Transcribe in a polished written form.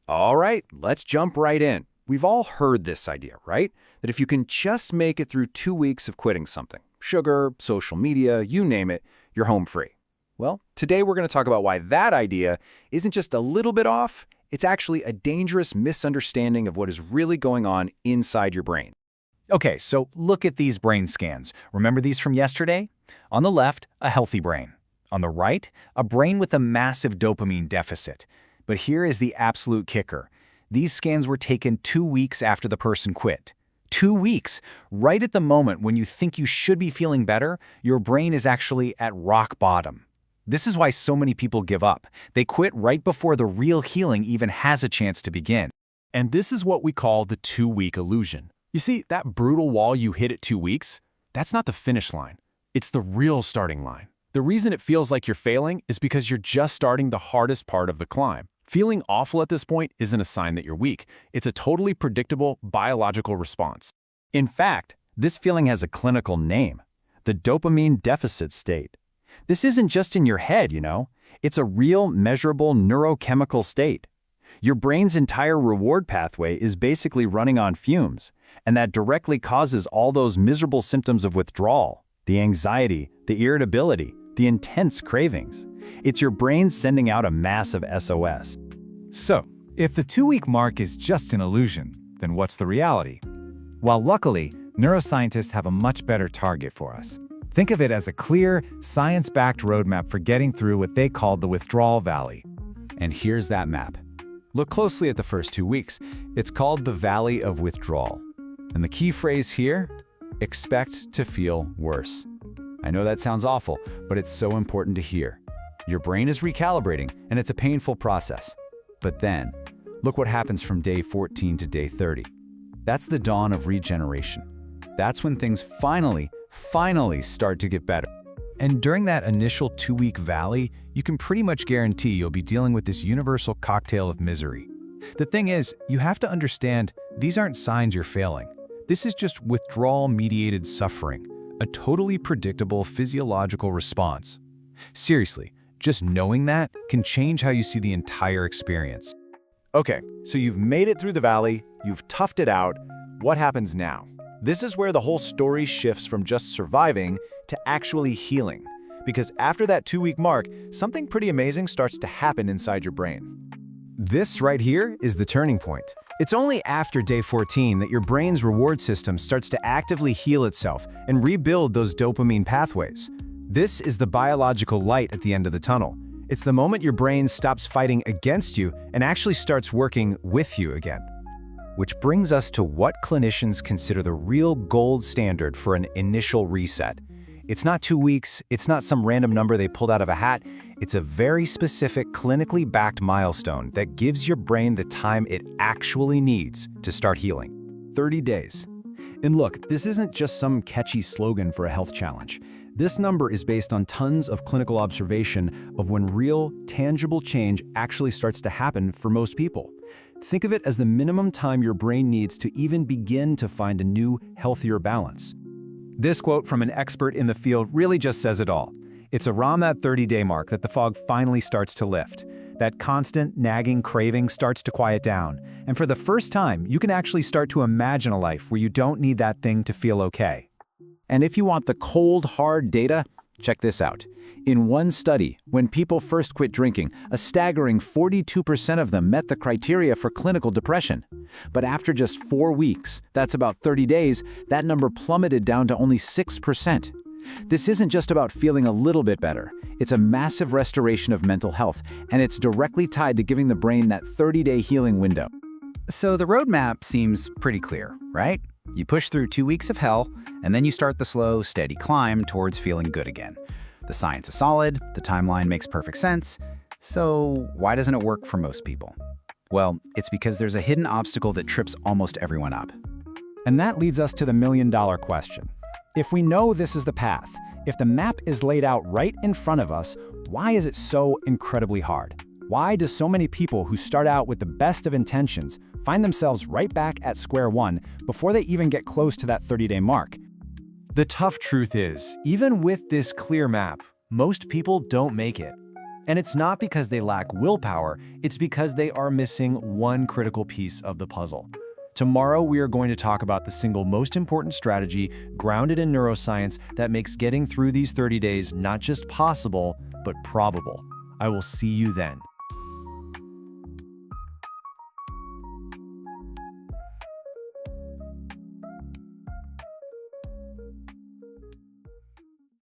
All right, let's jump right in. We've all heard this idea, right? That if you can just make it through 2 weeks of quitting something, sugar, social media, you name it, you're home free. Well, today we're going to talk about why that idea isn't just a little bit off, it's actually a dangerous misunderstanding of what is really going on inside your brain. Okay, so look at these brain scans. Remember these from yesterday? On the left, a healthy brain. On the right, a brain with a massive dopamine deficit. But here is the absolute kicker. These scans were taken 2 weeks after the person quit. 2 weeks! Right at the moment when you think you should be feeling better, your brain is actually at rock bottom. This is why so many people give up. They quit right before the real healing even has a chance to begin. And this is what we call the 2-week illusion. You see, that brutal wall you hit at 2 weeks, that's not the finish line. It's the real starting line. The reason it feels like you're failing is because you're just starting the hardest part of the climb. Feeling awful at this point isn't a sign that you're weak. It's a totally predictable biological response. In fact, this feeling has a clinical name, the dopamine deficit state. This isn't just in your head, you know. It's a real, measurable neurochemical state. Your brain's entire reward pathway is basically running on fumes, and that directly causes all those miserable symptoms of withdrawal, the anxiety, the irritability, the intense cravings. It's your brain sending out a massive SOS. So, if the 2-week mark is just an illusion, then what's the reality? Well, luckily, neuroscientists have a much better target for us. Think of it as a clear, science-backed roadmap for getting through what they call the withdrawal valley. And here's that map. Look closely at the first 2 weeks. It's called the Valley of Withdrawal. And the key phrase here, expect to feel worse. I know that sounds awful, but it's so important to hear. Your brain is recalibrating, and it's a painful process. But then, look what happens from day 14 to day 30. That's the dawn of regeneration. That's when things finally start to get better. And during that initial 2-week valley, you can pretty much guarantee you'll be dealing with this universal cocktail of misery. The thing is, you have to understand, these aren't signs you're failing. This is just withdrawal-mediated suffering, a totally predictable physiological response. Seriously, just knowing that can change how you see the entire experience. Okay, so you've made it through the valley, you've toughed it out. What happens now? This is where the whole story shifts from just surviving to actually healing. Because after that 2-week mark, something pretty amazing starts to happen inside your brain. This right here is the turning point. It's only after day 14 that your brain's reward system starts to actively heal itself and rebuild those dopamine pathways. This is the biological light at the end of the tunnel. It's the moment your brain stops fighting against you and actually starts working with you again. Which brings us to what clinicians consider the real gold standard for an initial reset. It's not 2 weeks, it's not some random number they pulled out of a hat. It's a very specific, clinically backed milestone that gives your brain the time it actually needs to start healing. 30 days. And look, this isn't just some catchy slogan for a health challenge. This number is based on tons of clinical observation of when real, tangible change actually starts to happen for most people. Think of it as the minimum time your brain needs to even begin to find a new, healthier balance. This quote from an expert in the field really just says it all. It's around that 30-day mark that the fog finally starts to lift. That constant, nagging craving starts to quiet down. And for the first time, you can actually start to imagine a life where you don't need that thing to feel okay. And if you want the cold, hard data, check this out. In one study, when people first quit drinking, a staggering 42% of them met the criteria for clinical depression. But after just 4 weeks, that's about 30 days, that number plummeted down to only 6%. This isn't just about feeling a little bit better. It's a massive restoration of mental health, and it's directly tied to giving the brain that 30-day healing window. So the roadmap seems pretty clear, right? You push through 2 weeks of hell, and then you start the slow, steady climb towards feeling good again. The science is solid, the timeline makes perfect sense. So why doesn't it work for most people? Well, it's because there's a hidden obstacle that trips almost everyone up. And that leads us to the million-dollar question. If we know this is the path, if the map is laid out right in front of us, why is it so incredibly hard? Why do so many people who start out with the best of intentions find themselves right back at square one before they even get close to that 30-day mark? The tough truth is, even with this clear map, most people don't make it. And it's not because they lack willpower, it's because they are missing one critical piece of the puzzle. Tomorrow, we are going to talk about the single most important strategy grounded in neuroscience that makes getting through these 30 days not just possible, but probable. I will see you then.